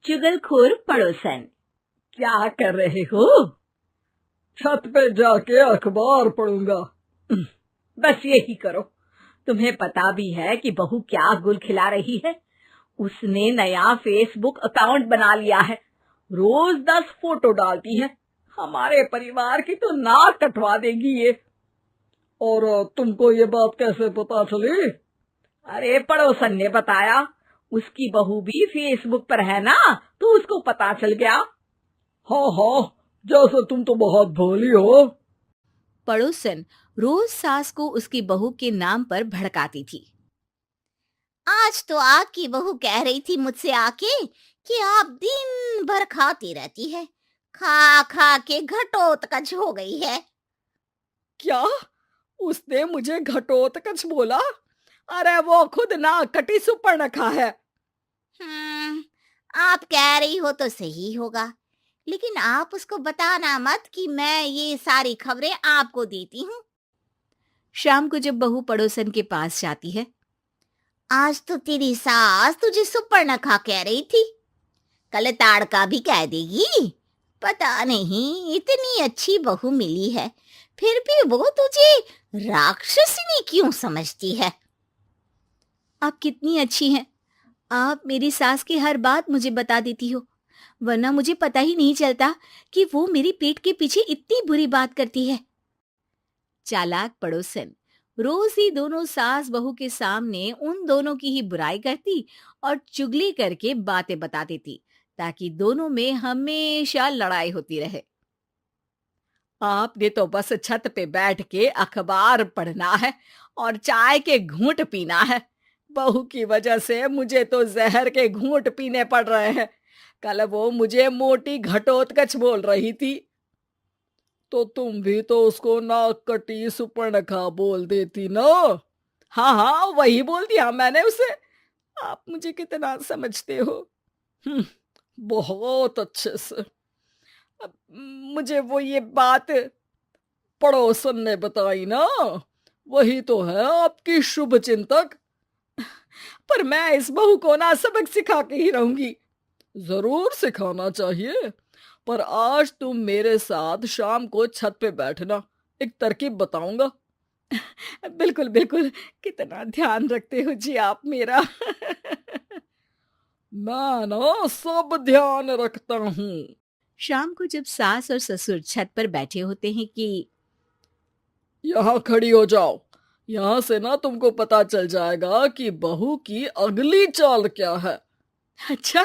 चुगलखोर पड़ोसन। क्या कर रहे हो? छत पे जाके अखबार पढ़ूंगा। बस यही करो। तुम्हें पता भी है कि बहू क्या गुल खिला रही है? उसने नया फेसबुक अकाउंट बना लिया है। रोज 10 फोटो डालती है। हमारे परिवार की तो नाक कटवा देगी ये। और तुमको ये बात कैसे पता चली? अरे पड़ोसन ने बताया। उसकी बहू भी फेसबुक पर है ना, तो उसको पता चल गया। हाँ हाँ, जैसे तुम तो बहुत भोली हो। पड़ोसन रोज सास को उसकी बहू के नाम पर भड़काती थी। आज तो आपकी बहू कह रही थी मुझसे आके कि आप दिन भर खाती रहती है, खा खा के घटोत्कच हो गई है। क्या? उसने मुझे घटोत्कच बोला? अरे वो खुद ना कटी सुपर्णखा है। आप कह रही हो तो सही होगा, लेकिन आप उसको बताना मत कि मैं ये सारी खबरें आपको देती हूँ। शाम को जब बहू पड़ोसन के पास जाती है, आज तो तेरी सास तुझे सुपर्णखा कह रही थी, कल ताड़का भी कह देगी। पता नहीं इतनी अच्छी बहू मिली है, फिर भी वो तुझे राक्षसनी क्यों समझती है? आप कितनी अच्छी हैं। आप मेरी सास की हर बात मुझे बता देती हो, वरना मुझे पता ही नहीं चलता कि वो मेरी पीठ के पीछे इतनी बुरी बात करती है। चालाक पड़ोसन रोज ही दोनों सास बहू के सामने उन दोनों की ही बुराई करती और चुगली करके बातें बता देती, ताकि दोनों में हमेशा लड़ाई होती रहे। आपने तो बस छत पे बैठ के अखबार पढ़ना है और चाय के घूंट पीना है। बहू की वजह से मुझे तो जहर के घूंट पीने पड़ रहे हैं। कल वो मुझे मोटी घटोत्कच बोल रही थी। तो तुम भी तो उसको नाक कटी सुपर्णखा बोल देती ना। हाँ हाँ, वही बोल दिया मैंने उसे। आप मुझे कितना समझते हो। बहुत अच्छे से। अब मुझे वो ये बात पड़ोसन ने बताई ना, वही तो है आपकी शुभ चिंतक। पर मैं इस बहू को ना सबक सिखा के ही रहूंगी। जरूर सिखाना चाहिए, पर आज तुम मेरे साथ शाम को छत पे बैठना, एक तरकीब बताऊंगा। बिल्कुल बिल्कुल, कितना ध्यान रखते हो जी आप मेरा। मैं ना सब ध्यान रखता हूँ। शाम को जब सास और ससुर छत पर बैठे होते हैं कि यहाँ खड़ी हो जाओ, यहाँ से ना तुमको पता चल जाएगा कि बहू की अगली चाल क्या है। अच्छा,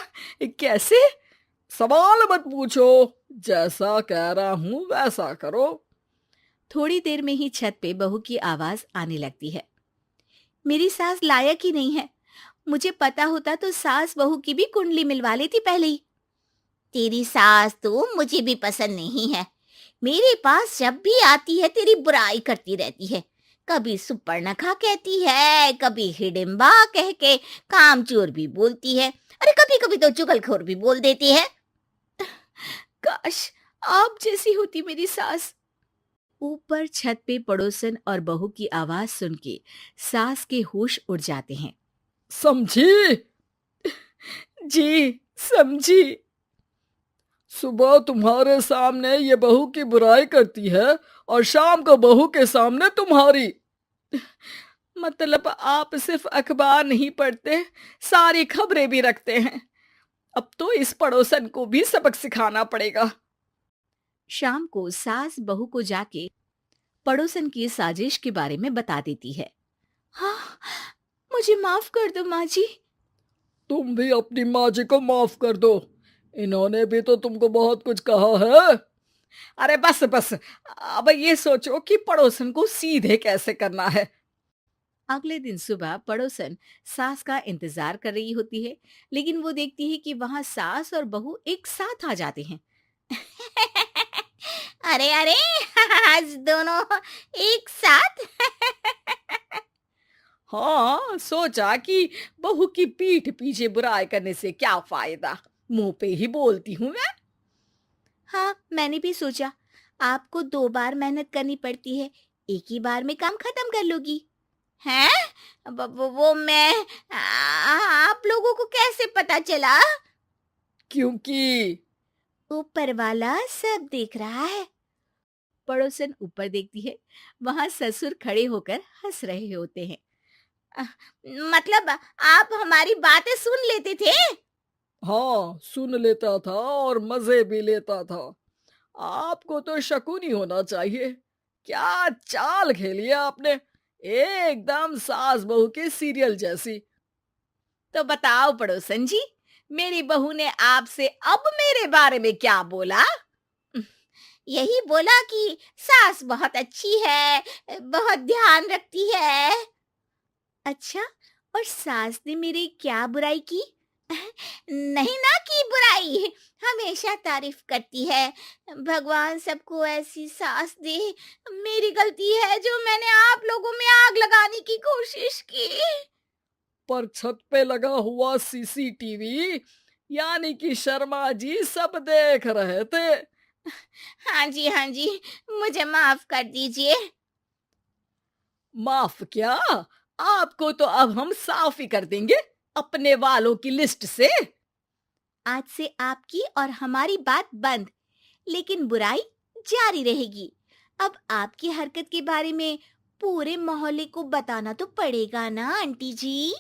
कैसे? सवाल मत पूछो, जैसा कह रहा हूं वैसा करो। थोड़ी देर में ही छत पे बहू की आवाज आने लगती है। मेरी सास लायक ही नहीं है। मुझे पता होता तो सास बहू की भी कुंडली मिलवा लेती पहले ही। तेरी सास तो मुझे भी पसंद नहीं है। मेरे पास जब भी आती है तेरी बुराई करती रहती है। कभी सुपर्णखा कहती है, कभी हिडिंबा कह के कामचोर भी बोलती है, अरे कभी कभी तो चुगलखोर भी बोल देती है। काश आप जैसी होती मेरी सास। ऊपर छत पे पड़ोसन और बहू की आवाज सुन के सास के होश उड़ जाते हैं। समझी? जी समझी। सुबह तुम्हारे सामने ये बहू की बुराई करती है और शाम को बहू के सामने तुम्हारी। मतलब आप सिर्फ अखबार नहीं पढ़ते, सारी खबरें भी रखते हैं। अब तो इस पड़ोसन को भी सबक सिखाना पड़ेगा। शाम को सास बहू को जाके पड़ोसन की साजिश के बारे में बता देती है। हाँ, मुझे माफ कर दो माँ जी। तुम भी अपनी माँ जी को माफ कर दो, इन्होंने भी तो तुमको बहुत कुछ कहा है। अरे बस बस, अब ये सोचो कि पड़ोसन को सीधे कैसे करना है। अगले दिन सुबह पड़ोसन सास का इंतजार कर रही होती है, लेकिन वो देखती है कि वहां सास और बहू एक साथ आ जाते हैं। अरे अरे, आज दोनों एक साथ। हाँ, सोचा कि बहू की पीठ पीछे बुराई करने से क्या फायदा, मुंह पे ही बोलती हूँ मैं। हाँ, मैंने भी सोचा आपको 2 बार मेहनत करनी पड़ती है, एक ही बार में काम खत्म कर लोगी। हैं? वो मैं आप लोगों को कैसे पता चला? क्योंकि ऊपर वाला सब देख रहा है। पड़ोसन ऊपर देखती है, वहां ससुर खड़े होकर हंस रहे होते हैं। मतलब आप हमारी बातें सुन लेते थे? हाँ, सुन लेता था और मजे भी लेता था। आपको तो शकुनी होना चाहिए। क्या चाल खेली है आपने, एकदम सास बहू के सीरियल जैसी। तो बताओ पड़ोसन जी, मेरी बहू ने आपसे अब मेरे बारे में क्या बोला? यही बोला कि सास बहुत अच्छी है, बहुत ध्यान रखती है। अच्छा, और सास ने मेरी क्या बुराई की? नहीं ना की बुराई, हमेशा तारीफ करती है। भगवान सबको ऐसी सास दे। मेरी गलती है जो मैंने आप लोगों में आग लगाने की कोशिश की। पर छत पे लगा हुआ सीसीटीवी यानी कि शर्मा जी सब देख रहे थे। हाँ जी, मुझे माफ कर दीजिए। माफ क्या? आपको तो अब हम साफ ही कर देंगे अपने वालों की लिस्ट से। आज से आपकी और हमारी बात बंद, लेकिन बुराई जारी रहेगी। अब आपकी हरकत के बारे में पूरे मोहल्ले को बताना तो पड़ेगा ना आंटी जी।